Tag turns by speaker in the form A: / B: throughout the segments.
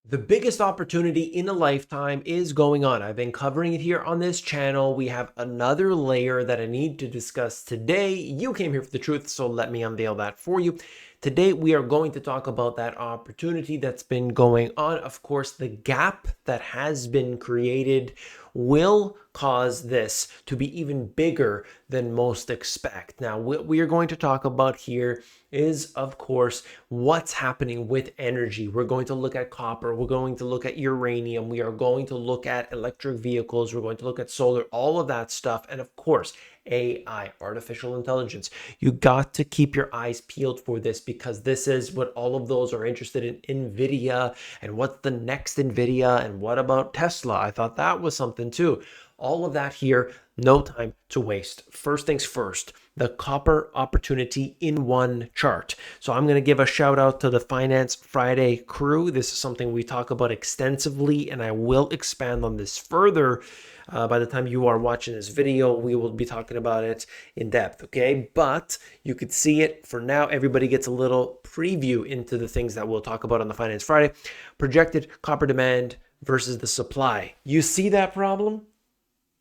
A: The biggest opportunity in a lifetime is going on. I've been covering it here on this channel. We have another layer that I need to discuss today. You came here for the truth, so let me unveil that for you. Today, we are going to talk about that opportunity that's been going on. Of course, the gap that has been created will cause this to be even bigger than most expect. Now, what we are going to talk about here is, of course, what's happening with energy. We're going to look at copper. We're going to look at uranium. We are going to look at electric vehicles. We're going to look at solar, all of that stuff. And of course, AI, artificial intelligence. You got to keep your eyes peeled for this because this is what all of those are interested in. NVIDIA and what's the next NVIDIA and what about Tesla? I thought that was something too. All of that here, no time to waste. First things first, the copper opportunity in one chart. So I'm going to give a shout out to the Finance Friday crew. This is something we talk about extensively, and I will expand on this further. By the time you are watching this video, we will be talking about it in depth, okay? But you could see it for now. Everybody gets a little preview into the things that we'll talk about on the Finance Friday. Projected copper demand versus the supply. You see that problem?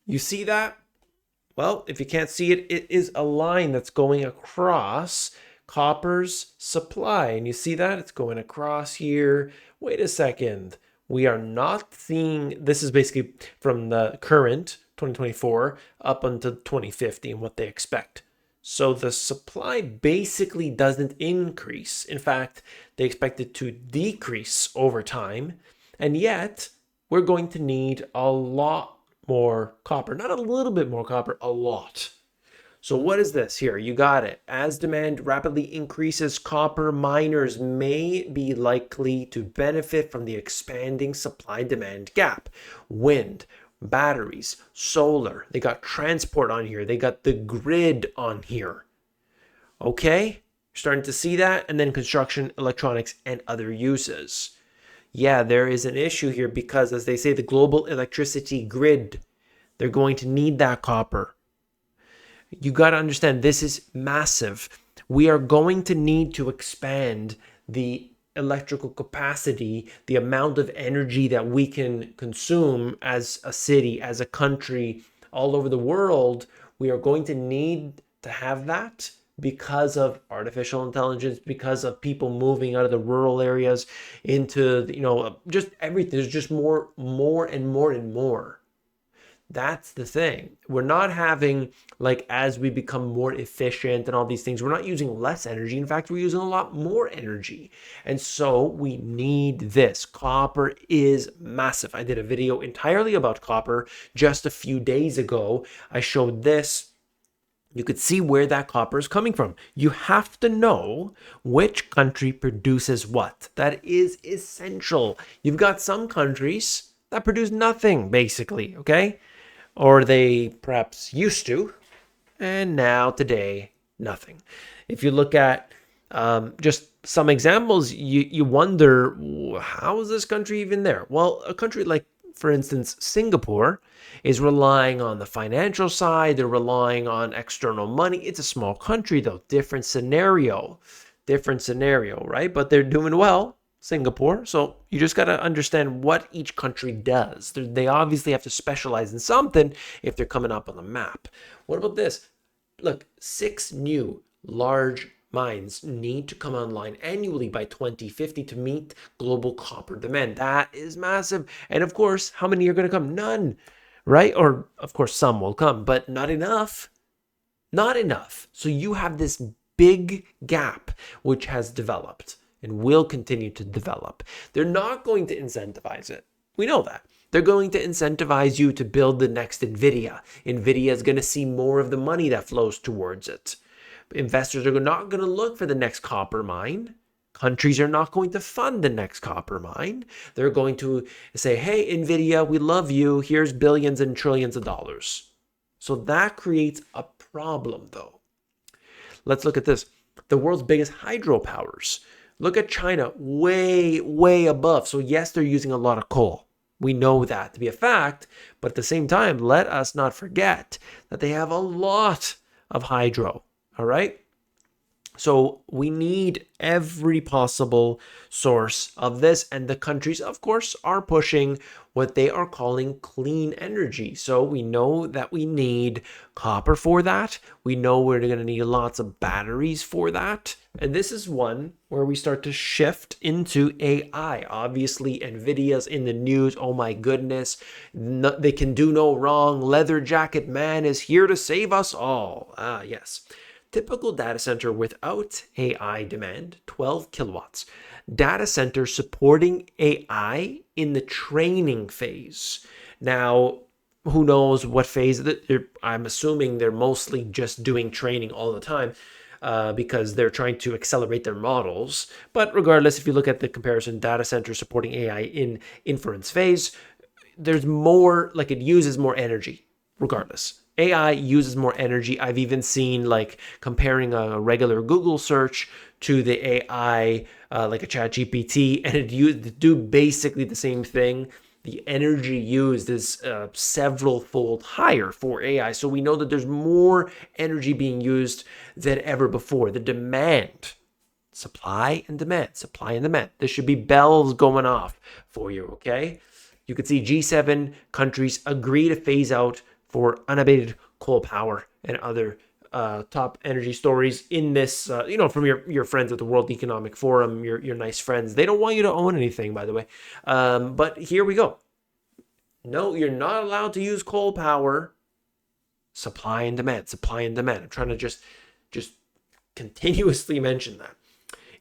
A: You see that? Well, if you can't see it, it is a line that's going across copper's supply. And you see that? It's going across here. Wait a second. We are not seeing, this is basically from the current 2024 up until 2050 and what they expect. So the supply basically doesn't increase. In fact, they expect it to decrease over time. And yet, we're going to need a lot more copper. Not a little bit more copper, a lot. So what is this here? You got it. As demand rapidly increases, copper miners may be likely to benefit from the expanding supply-demand gap. Wind, batteries, solar. They got transport on here. They got the grid on here. Okay? You're starting to see that? And then construction, electronics, and other uses. Yeah, there is an issue here because, as they say, the global electricity grid, they're going to need that copper. You got to understand, this is massive. We are going to need to expand the electrical capacity, the amount of energy that we can consume as a city, as a country, all over the world. We are going to need to have that because of artificial intelligence, because of people moving out of the rural areas into, just everything. There's just more and more. That's the thing. We're not having, like, as we become more efficient and all these things, we're not using less energy. In fact, we're using a lot more energy. And so we need this. Copper is massive. I did a video entirely about copper just a few days ago. I showed this. You could see where that copper is coming from. You have to know which country produces what. That is essential. You've got some countries that produce nothing, basically, okay? Or they perhaps used to, and now today, nothing. If you look at just some examples, you wonder, how is this country even there? Well, a country like, for instance, Singapore is relying on the financial side. They're relying on external money. It's a small country, though. Different scenario, right? But they're doing well. Singapore. So you just got to understand what each country does. They obviously have to specialize in something if they're coming up on the map. What about this? Look, 6 new large mines need to come online annually by 2050 to meet global copper demand. That is massive. And of course, how many are going to come? None, right? Or of course, some will come, but not enough. Not enough. So you have this big gap which has developed and will continue to develop. They're not going to incentivize it. We know that. They're going to incentivize you to build the next NVIDIA. NVIDIA is going to see more of the money that flows towards it. Investors are not going to look for the next copper mine. Countries are not going to fund the next copper mine. They're going to say, hey, NVIDIA, we love you. Here's billions and trillions of dollars. So that creates a problem, though. Let's look at this. The world's biggest hydropowers. Look at China, way above. So yes, they're using a lot of coal. We know that to be a fact, but at the same time, let us not forget that they have a lot of hydro, all right? So we need every possible source of this. And the countries, of course, are pushing what they are calling clean energy. So we know that we need copper for that. We know we're going to need lots of batteries for that. And this is one where we start to shift into AI. Obviously, Nvidia's in the news. Oh my goodness. No, they can do no wrong. Leather jacket man is here to save us all. Ah, yes. Typical data center without AI demand, 12 kilowatts. Data center supporting AI in the training phase. Now, who knows what phase? I'm assuming they're mostly just doing training all the time because they're trying to accelerate their models. But regardless, if you look at the comparison, data center supporting AI in inference phase, there's more, like it uses more energy regardless. AI uses more energy. I've even seen like comparing a regular Google search to the AI, like a Chat GPT, and it do basically the same thing. The energy used is several fold higher for AI. So we know that there's more energy being used than ever before. The demand, supply and demand, supply and demand. There should be bells going off for you, okay? You could see G7 countries agree to phase out for unabated coal power and other top energy stories in this, from your friends at the World Economic Forum, your nice friends. They don't want you to own anything, by the way. But here we go. No, you're not allowed to use coal power. Supply and demand, supply and demand. I'm trying to just continuously mention that.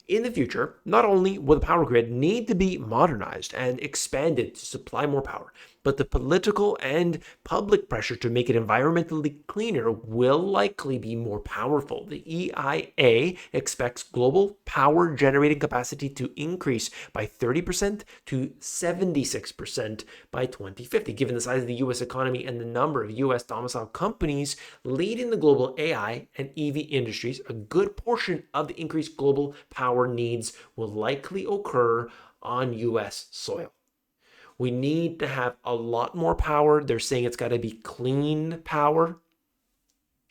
A: In the future, not only will the power grid need to be modernized and expanded to supply more power, but the political and public pressure to make it environmentally cleaner will likely be more powerful. The EIA expects global power generating capacity to increase by 30% to 76% by 2050. Given the size of the US economy and the number of US domiciled companies leading the global AI and EV industries, a good portion of the increased global power needs will likely occur on US soil. We need to have a lot more power. They're saying it's got to be clean power.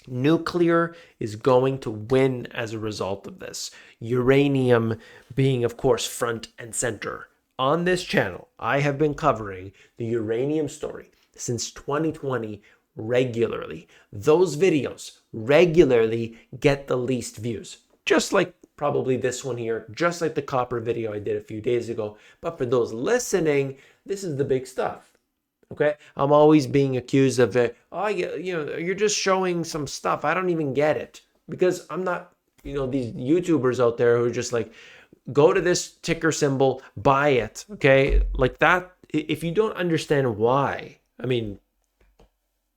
A: Nuclear is going to win as a result of this. Uranium being, of course, front and center. On this channel, I have been covering the uranium story since 2020 regularly. Those videos regularly get the least views, just like probably this one here, just like the copper video I did a few days ago. But for those listening, this is the big stuff. Okay, I'm always being accused of it. Oh, you're just showing some stuff. I don't even get it because I'm not, these YouTubers out there who are just like, go to this ticker symbol, buy it. Okay, like that. If you don't understand why, I mean,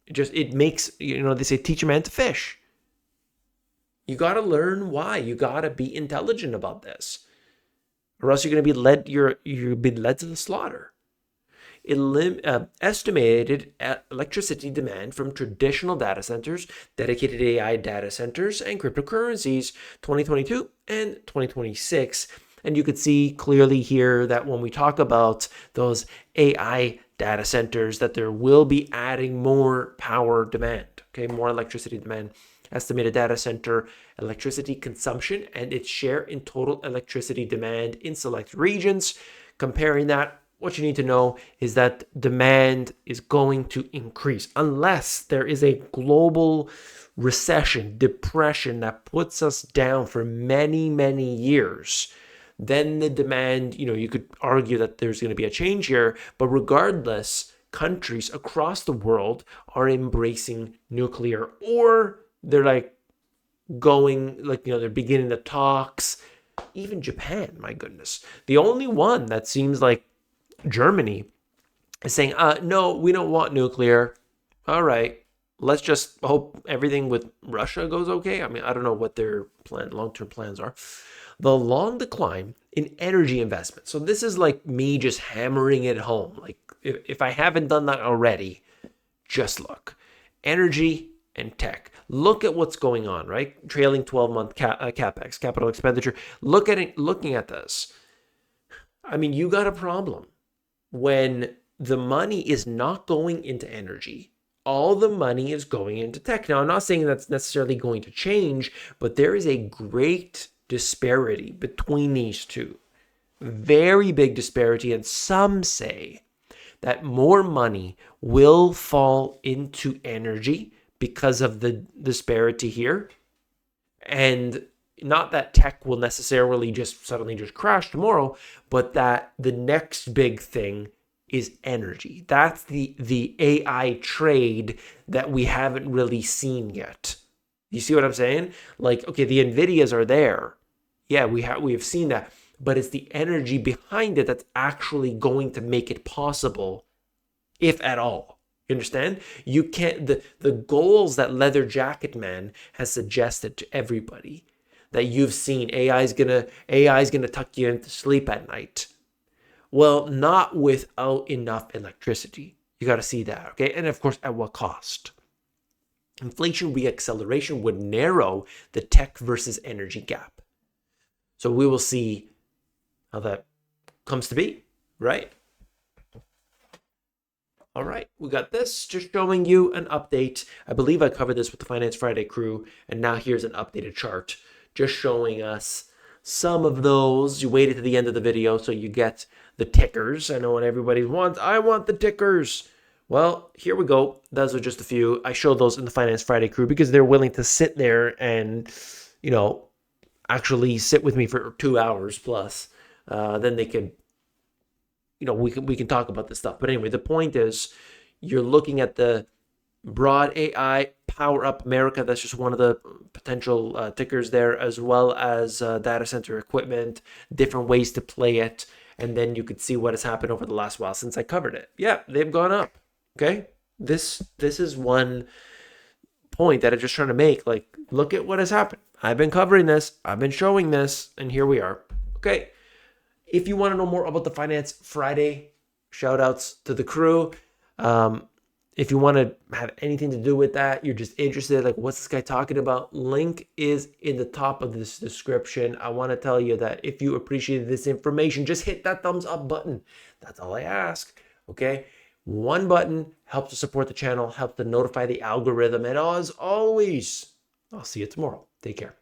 A: it makes, they say teach a man to fish. You got to learn why. You got to be intelligent about this, or else you're going to be led. You'll be led to the slaughter. Estimated electricity demand from traditional data centers, dedicated AI data centers, and cryptocurrencies 2022 and 2026. And you could see clearly here that when we talk about those AI data centers, that there will be adding more power demand, okay, more electricity demand. Estimated data center electricity consumption and its share in total electricity demand in select regions. Comparing that, what you need to know is that demand is going to increase unless there is a global recession, depression that puts us down for many, many years. Then the demand, you could argue that there's going to be a change here, but regardless, countries across the world are embracing nuclear, or they're like going, like, they're beginning the talks. Even Japan, my goodness. The only one that seems like Germany is saying, no, we don't want nuclear. All right, let's just hope everything with Russia goes okay. I mean, I don't know what their long-term plans are. The long decline in energy investment. So this is like me just hammering it home. Like if I haven't done that already, just look. Energy and tech. Look at what's going on, right? Trailing 12-month capex, capital expenditure. Looking at this. I mean, you got a problem when the money is not going into energy. all the money is going into tech. Now, I'm not saying that's necessarily going to change, but there is a great disparity between these two. Very big disparity. And some say that more money will fall into energy because of the disparity here. And not that tech will necessarily just suddenly just crash tomorrow, but that the next big thing is energy. That's the AI trade that we haven't really seen yet. You see what I'm saying? Like, okay, the Nvidias are there. Yeah, we have seen that, but it's the energy behind it that's actually going to make it possible, if at all. You understand? You can't the goals that Leather Jacket Man has suggested to everybody that you've seen. AI is gonna tuck you into sleep at night. Well, not without enough electricity. You got to see that, okay? And of course, at what cost? Inflation reacceleration would narrow the tech versus energy gap. So we will see how that comes to be, right? All right, we got this, just showing you an update. I believe I covered this with the Finance Friday crew, and now here's an updated chart, just showing us some of those. You waited to the end of the video so you get the tickers. I know what everybody wants. I want the tickers. Well, here we go. Those are just a few. I showed those in the Finance Friday crew because they're willing to sit there and, actually sit with me for 2 hours plus. Then they could, we can talk about this stuff. But anyway, the point is, you're looking at the broad AI Power Up America. That's just one of the potential tickers there, as well as data center equipment, different ways to play it. And then you could see what has happened over the last while since I covered it. Yeah, they've gone up. Okay. This is one point that I'm just trying to make. Like, look at what has happened. I've been covering this. I've been showing this. And here we are. Okay. If you want to know more about the Finance Friday, shout outs to the crew. If you want to have anything to do with that, you're just interested, like, what's this guy talking about? Link is in the top of this description. I want to tell you that if you appreciated this information, just hit that thumbs up button. That's all I ask. Okay. One button helps to support the channel, helps to notify the algorithm. And as always, I'll see you tomorrow. Take care.